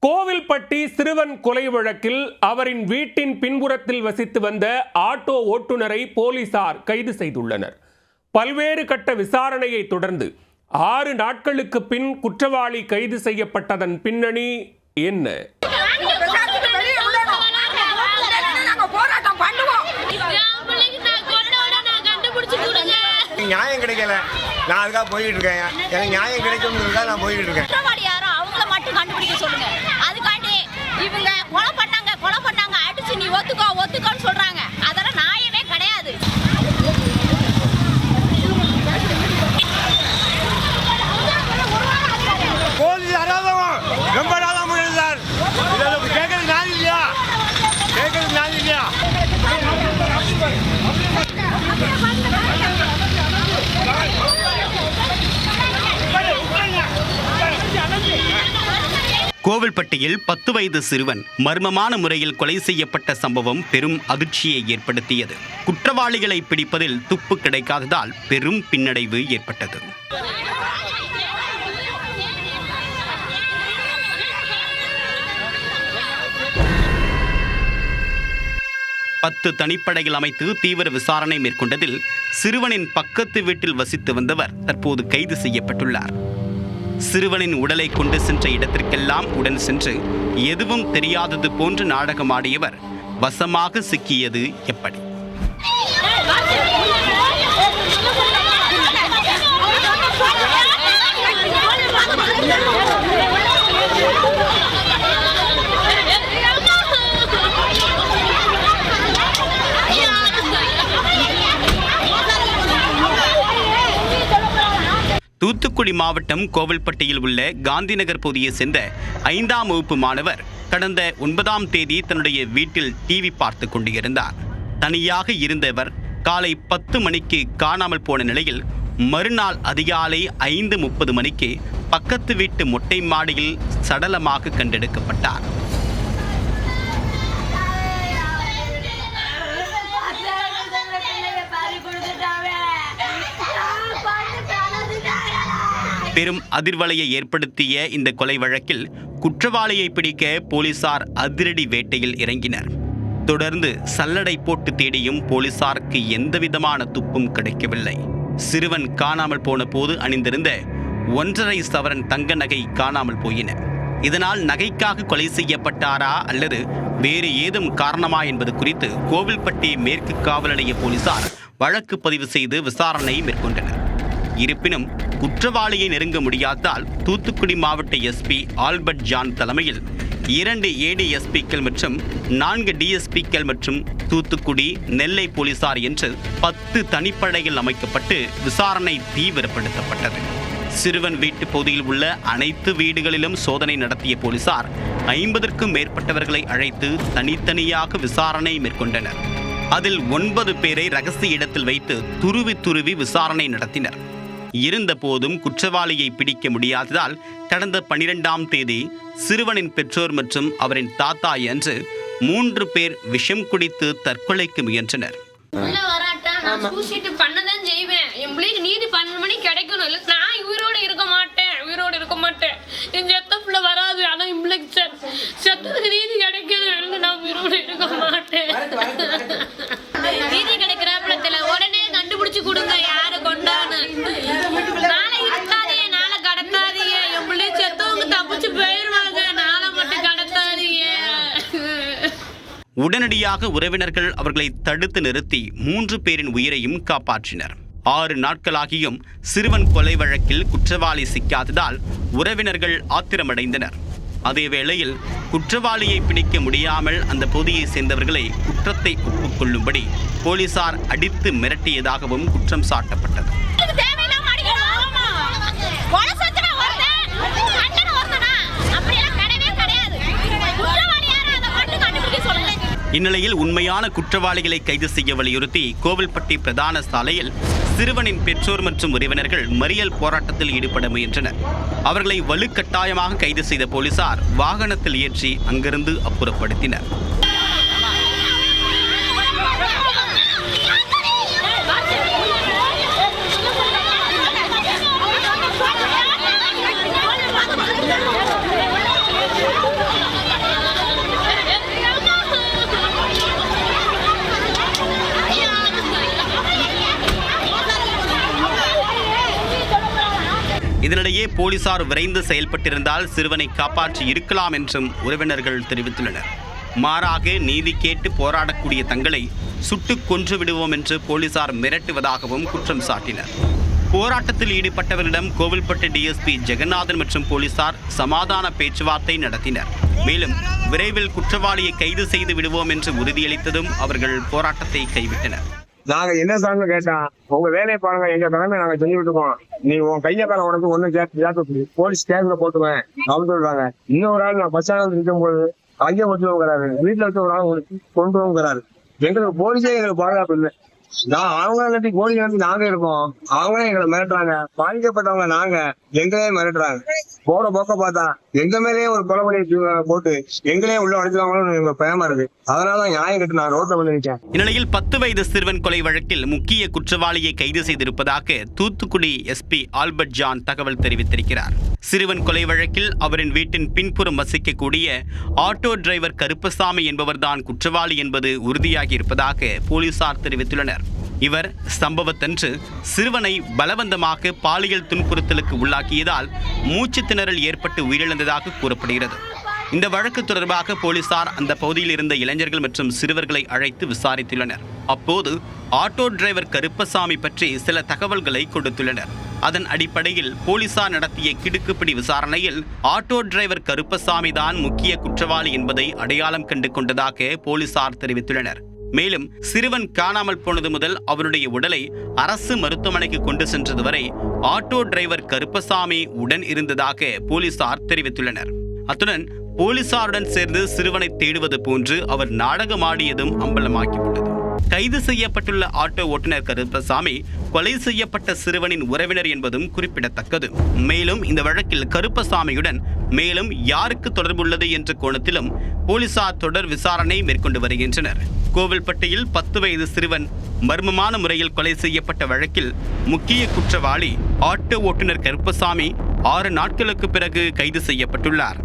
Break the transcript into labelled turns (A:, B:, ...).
A: கோவில்பட்டி சிறுவன் கொலை வழக்கில் அவரின் வீட்டின் பின்புறத்தில் வசித்து வந்த ஆட்டோ ஓட்டுநரை போலீசார் கைது செய்துள்ளனர். பல்வேறு கட்ட விசாரணையை தொடர்ந்து 6 நாட்களுக்கு பின் குற்றவாளி கைது செய்யப்பட்டதன் பின்னணி என்ன?
B: நியாயம் கிடைக்கல, நான் அதுக்காக போயிட்டு இருக்கேன். எனக்கு நியாயம் கிடைக்கும்ன்றதுக்காக நான் போயிட்டு இருக்கேன்.
C: குற்றவாளி யாரோ அவங்கள மட்டும் கண்டுபிடிக்க சொல்லுங்க. அதுக்காண்டி இவங்க கொலை பண்ணாங்க அடிச்சு நீ ஒத்துக்கோன்னு சொல்றாங்க. அதெல்லாம் நியாயமே கிடையாது.
B: போலீஸ் அராதவம் ரொம்ப நாளா முடியல சார். கேட்கறது நாள் இல்லையா?
D: கோவில்பட்டியில் 10 வயது சிறுவன் மர்மமான முறையில் கொலை செய்யப்பட்ட சம்பவம் பெரும் அதிர்ச்சியை ஏற்படுத்தியது. குற்றவாளிகளை பிடிப்பதில் துப்பு கிடைக்காததால் பெரும் பின்னடைவு ஏற்பட்டது. பத்து தனிப்படைகள் அமைத்து தீவிர விசாரணை மேற்கொண்டதில் சிறுவனின் பக்கத்து வீட்டில் வசித்து வந்தவர் தற்போது கைது செய்யப்பட்டுள்ளார். சிறுவனின் உடலை கொண்டு சென்ற இடத்திற்கெல்லாம் உடன் சென்று எதுவும் தெரியாதது போன்று நாடகமாடியவர் வசமாக சிக்கியது எப்படி? தூத்துக்குடி மாவட்டம் கோவில்பட்டியில் உள்ள காந்திநகர் பகுதியை சேர்ந்த 5ஆம் வகுப்பு மாணவர் கடந்த 9ஆம் தேதி தன்னுடைய வீட்டில் டிவி பார்த்து கொண்டிருந்தார். தனியாக இருந்தவர் காலை 10 மணிக்கு காணாமல் போன நிலையில் மறுநாள் அதிகாலை 5:30 மணிக்கு பக்கத்து வீட்டு மொட்டை மாடியில் சடலமாக கண்டெடுக்கப்பட்டார். பெரும் அதிர்வலையை ஏற்படுத்திய இந்த கொலை வழக்கில் குற்றவாளியை பிடிக்க போலீசார் அதிரடி வேட்டையில் இறங்கினர். தொடர்ந்து சல்லடை போட்டு தேடியும் போலீசாருக்கு எந்தவிதமான துப்பும் கிடைக்கவில்லை. சிறுவன் காணாமல் போன போது அணிந்திருந்த 1.5 சவரன் தங்க நகை காணாமல் போயின. இதனால் நகைக்காக கொலை செய்யப்பட்டாரா அல்லது வேறு ஏதும் காரணமா என்பது குறித்து கோவில்பட்டி மேற்கு காவல் நிலைய போலீசார் வழக்கு பதிவு செய்து விசாரணை மேற்கொண்டனர். இருப்பினும் குற்றவாளியை நெருங்க முடியாததால் தூத்துக்குடி மாவட்ட எஸ்பி ஆல்பர்ட் ஜான் தலைமையில் 2 ADSPக்கள் மற்றும் 4 DSPக்கள் மற்றும் தூத்துக்குடி, நெல்லை போலீசார் என்று 10 தனிப்படைகள் அமைக்கப்பட்டு விசாரணை தீவிரப்படுத்தப்பட்டது. சிறுவன் வீட்டு பகுதியில் உள்ள அனைத்து வீடுகளிலும் சோதனை நடத்திய போலீசார் 50க்கும் மேற்பட்டவர்களை அழைத்து தனித்தனியாக விசாரணை மேற்கொண்டனர். அதில் 9 பேரை ரகசிய இடத்தில் வைத்து துருவி விசாரணை நடத்தினர். இருந்த போதும் குற்றவாளியை பிடிக்க முடியாததால் கடந்த 12ஆம் தேதி சிறுவனின் பெற்றோர் மற்றும் அவரின் தாத்தா என்று 3 பேர் விஷம் குடித்து தற்கொலைக்கு முயன்றனர்.
E: நீதி 12 மணிக்கு கிடைக்கணும். இல்ல நான் உயிரோடு இருக்க மாட்டேன். என் செத்த பிள்ளை வராது. ஆனா இம்பிளைக்கு செத்ததுக்கு நீதி கிடைக்கணும். நான் உயிரோடு இருக்க மாட்டேன். நீதி கிடைக்கிற பிள்ளத்துல உடனே கண்டுபிடிச்சு கொடுங்க யாரு கொண்டான்னு. நாளை இருக்காதீங்க, நாளை கடத்தாதீங்க. என் பிள்ளை செத்தவங்க தப்பிச்சு போயிருவாங்க. நாளை மட்டும் கடத்தாதீங்க.
D: உடனடியாக உறவினர்கள் அவர்களை தடுத்து நிறுத்தி 3 பேரின் உயிரையும் காப்பாற்றினர். 6 நாட்களாகியும் சிறுவன் கொலை வழக்கில் குற்றவாளி சிக்காததால் உறவினர்கள் ஆத்திரமடைந்தனர். அதே வேளையில் குற்றவாளியை பிடிக்க முடியாமல் அந்த பகுதியை சேர்ந்தவர்களை குற்றத்தை ஒப்புக்கொள்ளும்படி போலீசார் அடித்து மிரட்டியதாகவும் குற்றம் சாட்டப்பட்டது. இந்நிலையில் உண்மையான குற்றவாளிகளை கைது செய்ய வலியுறுத்தி கோவில்பட்டி பிரதான சாலையில் சிறுவனின் பெற்றோர் மற்றும் உறவினர்கள் மறியல் போராட்டத்தில் ஈடுபட முயன்றனர். அவர்களை வலுக்கட்டாயமாக கைது செய்த போலீசார் வாகனத்தில் ஏற்றி அங்கிருந்து அப்புறப்படுத்தினர். இதனிடையே போலீசார் விரைந்து செயல்பட்டிருந்தால் சிறுவனை காப்பாற்றி இருக்கலாம் என்றும் உறவினர்கள் தெரிவித்துள்ளனர். மாறாக நீதி கேட்டு போராடக்கூடிய தங்களை சுட்டுக் கொன்று விடுவோம் என்று போலீசார் மிரட்டுவதாகவும் குற்றம் சாட்டினர். போராட்டத்தில் ஈடுபட்டவர்களிடம் கோவில்பட்டு டிஎஸ்பி ஜெகநாதன் மற்றும் போலீசார் சமாதான பேச்சுவார்த்தை நடத்தினர். மேலும் விரைவில் குற்றவாளியை கைது செய்து விடுவோம் என்று உறுதியளித்ததும் அவர்கள் போராட்டத்தை கைவிட்டனர்.
B: நாங்க என்ன சார்ந்து கேட்டா, உங்க வேலையை பாருங்க, எங்க கடமை நாங்க செஞ்சுட்டு இருக்கோம், நீ உன் கைய கால உனக்கு ஒண்ணு சேர்த்து போலீஸ் ஸ்டேஷன்ல போட்டுவேன் அப்படின்னு சொல்றாங்க. இன்னொரு ஆள் நான் பஸ் ஸ்டாண்ட்ல இருக்கும்போது அங்கே வச்சுக்கிறாரு, வீட்டுல வச்சு ஒரு ஆள் கொண்டு போங்கிறாரு. எங்களுக்கு போலீஸே எங்களுக்கு பாதுகாப்பு இல்லை. நான் அவங்க நட்டி போலீஸ் நம்பி நாங்க இருக்கோம், அவங்களே எங்களை மிரட்டுறாங்க. பாதிக்கப்பட்டவங்க நாங்க, எங்களே மிரட்டுறாங்க. போற போக்க பார்த்தா எங்க மேலேயே ஒரு கொலை போட்டு எங்களே உள்ள அடிச்சுவாங்களோ எங்க பயமா இருக்கு. அதனாலதான் நியாயம் கட்டு நான் ரோட்ல வந்து நிற்கேன்.
D: இந்நிலையில் 10 வயது சிறுவன் கொலை வழக்கில் முக்கிய குற்றவாளியை கைது செய்திருப்பதாக தூத்துக்குடி எஸ்பி ஆல்பர்ட் ஜான் தகவல் தெரிவித்திருக்கிறார். சிறுவன் கொலை வழக்கில் அவரின் வீட்டின் பின்புறம் வசிக்கக்கூடிய ஆட்டோ டிரைவர் கருப்பசாமி என்பவர்தான் குற்றவாளி என்பது உறுதியாகி இருப்பதாக போலீசார் தெரிவித்துள்ளனர். இவர் சம்பவத்தன்று சிறுவனை பலவந்தமாக பாலியல் துன்புறுத்தலுக்கு உள்ளாக்கியதால் மூச்சு திணறல் ஏற்பட்டு உயிரிழந்ததாக கூறப்படுகிறது. இந்த வழக்கு தொடர்பாக போலீசார் அந்த பகுதியில் இருந்த இளைஞர்கள் மற்றும் சிறுவர்களை அழைத்து விசாரித்துள்ளனர். அப்போது ஆட்டோ டிரைவர் கருப்பசாமி பற்றி சில தகவல்களை கொடுத்துள்ளனர். அதன் அடிப்படையில் போலீசார் நடத்திய கிடுக்குப்பிடி விசாரணையில் ஆட்டோ டிரைவர் கருப்பசாமி தான் முக்கிய குற்றவாளி என்பதை அடையாளம் கண்டு கொண்டதாக போலீசார் தெரிவித்துள்ளனர். மேலும் சிறுவன் காணாமல் போனது முதல் அவருடைய உடலை அரசு மருத்துவமனைக்கு கொண்டு சென்றது வரை ஆட்டோ டிரைவர் கருப்பசாமி உடன் இருந்ததாக போலீசார் தெரிவித்துள்ளனர். அத்துடன் போலீசாருடன் சேர்ந்து சிறுவனை தேடுவது போன்று அவர் நாடகமாடியதும் அம்பலமாகியுள்ளது. கைது செய்யப்பட்டுள்ள ஆட்டோ ஓட்டுநர் கருப்பசாமி கொலை செய்யப்பட்ட சிறுவனின் உறவினர் என்பதும் குறிப்பிடத்தக்கது. மேலும் இந்த வழக்கில் கருப்பசாமியுடன் மேலும் யாருக்கு தொடர்புள்ளது என்ற கோணத்திலும் போலீசார் தொடர் விசாரணை மேற்கொண்டு வருகின்றனர். கோவில்பட்டியில் 10 வயது சிறுவன் மர்மமான முறையில் கொலை செய்யப்பட்ட வழக்கில் முக்கிய குற்றவாளி ஆட்டோ ஓட்டுநர் கருப்பசாமி 6 நாட்களுக்கு பிறகு கைது செய்யப்பட்டுள்ளார்.